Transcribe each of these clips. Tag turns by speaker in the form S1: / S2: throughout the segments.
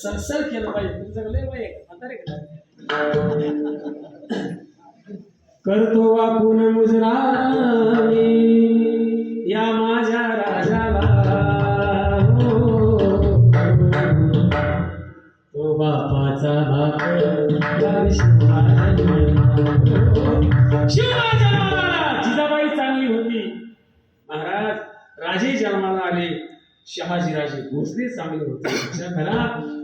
S1: सरसर केलं पाहिजे. तुमचं लय वय आहे, म्हातारे का? करतो वाकून मुजरानी या माझ्या राजाला, तो बापाचा बाप शिवराज जन्माला. जिजाबाई चांगली होती, महाराज राजे जन्माला आले, शहाजीराजे भोसले चांगले होते. करा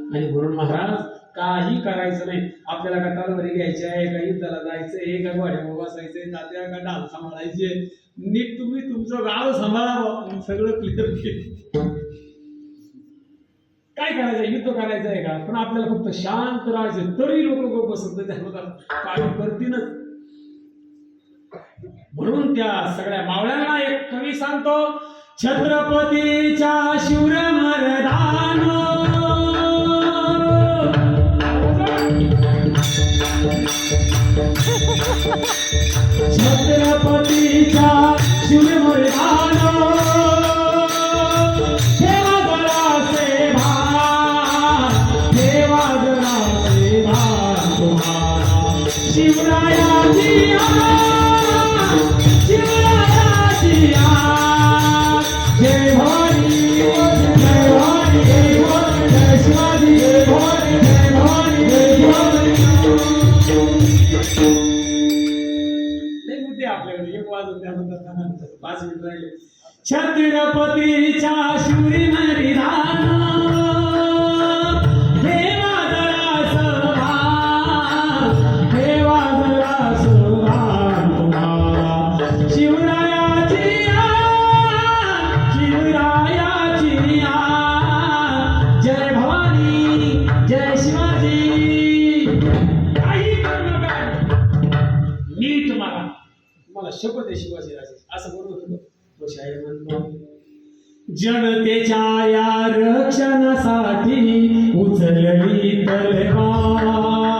S1: आणि म्हणून महाराज काही करायचं नाही. आपल्याला का तलवारी घ्यायची आहे, का युद्धाला जायचं आहे, का घोड्यावर बसायचंय, तात्या का डाल सांभाळायचे, नीट तुम्ही तुमचं गाव सांभाळा, सगळं क्लिअर केलं. काय करायचं, युद्ध करायचं आहे का? पण आपल्याला फक्त शांत राहायचं. तरी लोक बसत त्यामध्ये काही करतीलच. म्हणून त्या सगळ्या मावळ्यांना एक कवी सांगतो, छत्रपतीच्या शूर मर्दान, छत्रपतीच्या शूर मर्दान, ठेवा जरासे भान, ठेवा जरासे भान तुम्हाला शिवरायाची आन, शिवरायाची आन. जय भवानी, जय भवानी, जय शिवाजी, जय भवानी, जय भवानी, जय शिवाजी. लय मुद्दे आपल्याकडे, एक वाजून त्यानंतर 5 मिनिट राहिले. छत्रपतीच्या शूरी मर्दान, ठेवा जरासं भान, ठेवा जरासं भान तुम्हाला शिवरायाची आन, शिवरायाची आन. जय भवानी, जय शिवाजी. काही करू नका, नीट मारा. तुम्हाला शपथ आहे शिवाजी राजे, असं बोलत होतो तो शायर म्हणतो. जनतेच्या या रक्षणासाठी उचलली तलवार,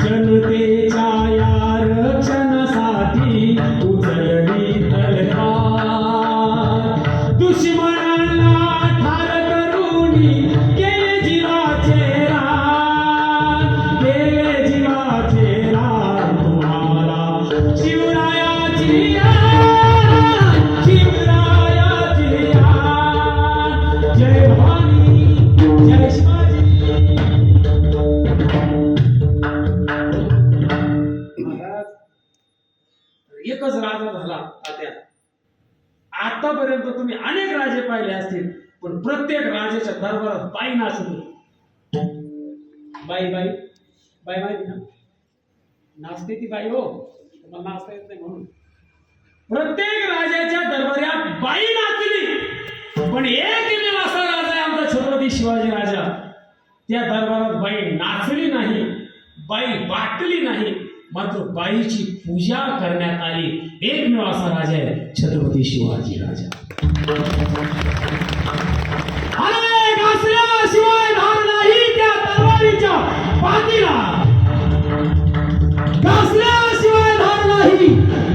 S1: जनतेच्या या रक्षणासाठी उचलली तलवार. दुश्मनाला ठार करून केले जीवाचे रान, केले जीवाचे रान तुम्हाला शिवरायाची आन, शिवरायाची आन. जय भवानी, जय शिवाजी. महाराज एकच राजा झाला तात्या. आतापर्यंत तुम्ही अनेक राजे पाहिले असतील, पण प्रत्येक राजाच्या दरबारात बाई नाचत होती. बाई बाई बाई माहिती ना, नाचते ती बाई. हो, तुम्हाला नाचता येत नाही म्हणून. प्रत्येक राजाच्या दरबारात बाई नाचली, पण एकमेव असा राजा आहे आमचा छत्रपती शिवाजी राजा. त्या दरबारात बाई नाचली नाही, बाई वाटली नाही, मात्र बाईची पूजा करण्यात आली. एकमेव असा राजा आहे छत्रपती शिवाजी राजा. अरे घासल्याशिवाय धार नाही त्या तलवारीच्या पाठीला, घासल्याशिवाय धार नाही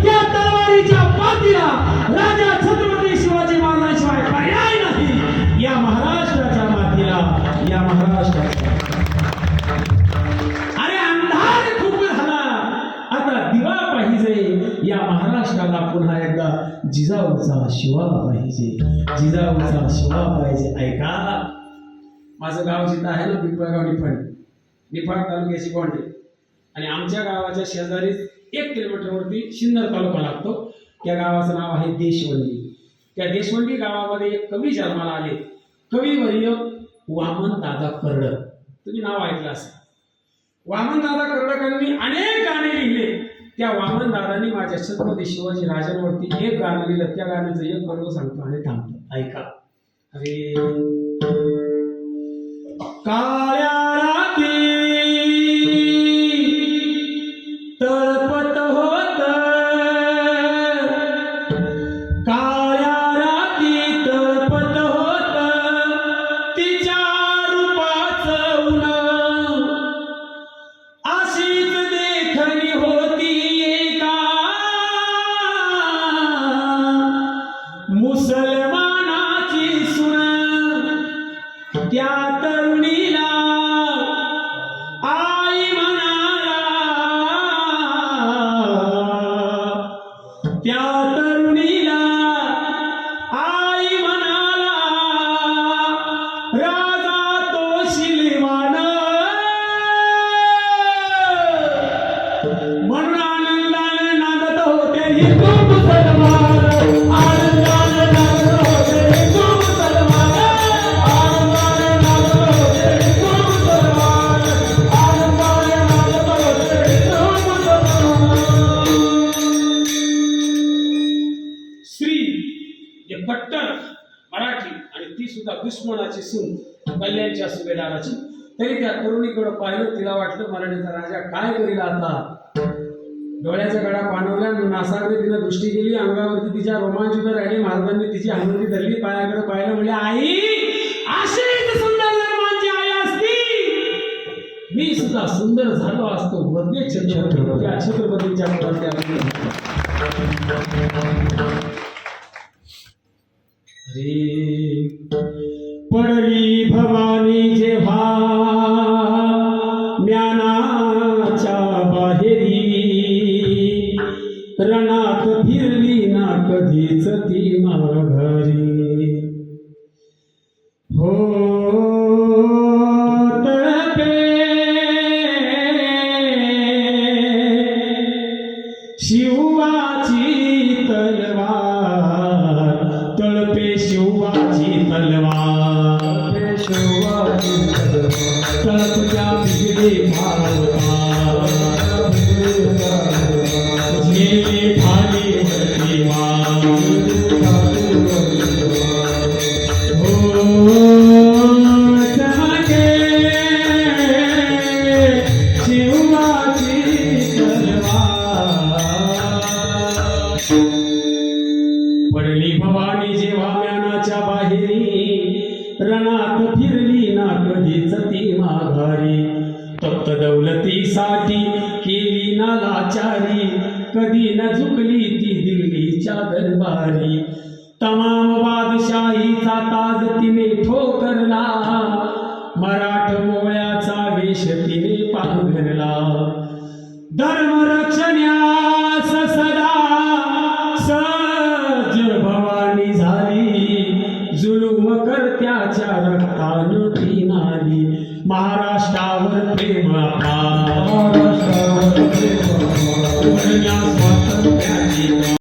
S1: त्या तलवारीच्या पाठीला. राजा छत्रपती शिवाजी महाराजांशिवाय पर्याय नाही या महाराष्ट्राच्या मातीला, या महाराष्ट्राच्या. अरे अंधार खूप झाला, आता दिवा पाहिजे या महाराष्ट्राला. पुन्हा एकदा जिजाऊचा शिवा पाहिजे, जिजाऊचा शिवा पाहिजे. ऐका, माझं गाव जिथं आहे ना, पिंपळगाव निफाड, निफाड तालुक्याची बाउंड्री, आणि आमच्या गावाच्या शेजारीच 1 किलोमीटरवरती सिन्नर तालुका लागतो. त्या गावाचं नाव आहे देशवंडी. त्या देशवंडी गावामध्ये एक कवी जन्माला आले, कविवर्य वामन दादा कर्डक. तुम्ही नाव ऐकलं असेल. वामन दादा कर्डकांनी अनेक गाणे लिहिले. त्या वामन दादांनी माझ्या छत्रपती शिवाजी राजांवरती एक गाणं लिहिलं. त्या गाण्याचं एक बरोबर सांगतो आणि थांबतो, ऐका. अरे काळ्या राती तळपत होत, काळ्या राती तळपत होत तिच्या रूपाचं उन, अशीच देखणी होती एका मुसलमानाची सुन. त्या तरुणीला आई म्हणाला, त्या तरुणीला आई म्हणाला, राजा तो शिलवान. म्हणून आनंदाने नांदत होते हिंदू मुसलमान, आनंदाने नांदत होते हिंदू मुसलमान, आनंदाने नांदत होते हिंदू मुसलमान, आनंदाने नांदत होते हिंदू मुसलमान. श्री जे कट्टर मराठी आणि ती सुद्धा दुश्मनाची सून कल्याणच्या सुभेदाराची. तरी त्या तरुणीकडे पाहिलं, तिला वाटलं मराठीचा राजा काय करील आता. डोळ्याच्या गडा पाणवल्या, नासाकडे तिनं दृष्टी गेली, अंगावरती तिच्या रोमांच उभे राहिले. महाराजांनी तिची हानुरी धरली, पायाकडे पाहिलं, म्हणजे आई अशी सुंदर जर माझी आई असती, मी सुद्धा सुंदर झालो असतो. वरदे छत्रपती या छत्रपतीच्या मुलाचे रे पडली भवानी जेव्हा म्यानाच्या बाहेरी, रणात फिरली ना कधीच ती माघारी. हो तळपे शिवाची तलवार, तळपे शिवाची तलवार, तळपत्या बिजली भावता, झेले ढाली वरती वार. हो चमके शिवाची तलवार. पडली भवानी जेव्हा म्यानाच्या बाहेरी, रणात फिरली ना कधीच ती माघारी. तप्त दौलतीसाठी केली ना लाचारी, कधी न झुकली ती दिल्लीच्या दरबारी. तमाम बादशाहीचा ताज तिने ठोकरला, मराठ मोळ्याचा वेश तिने पांघरला. धर्मरक्षण्यास सदा सज्ज भवानी झाली, जुलूम करत्याच्या रक्तानं ती नाली. महाराष्ट्रावर प्रेम आपला, महाराष्ट्रावर प्रेम आपला.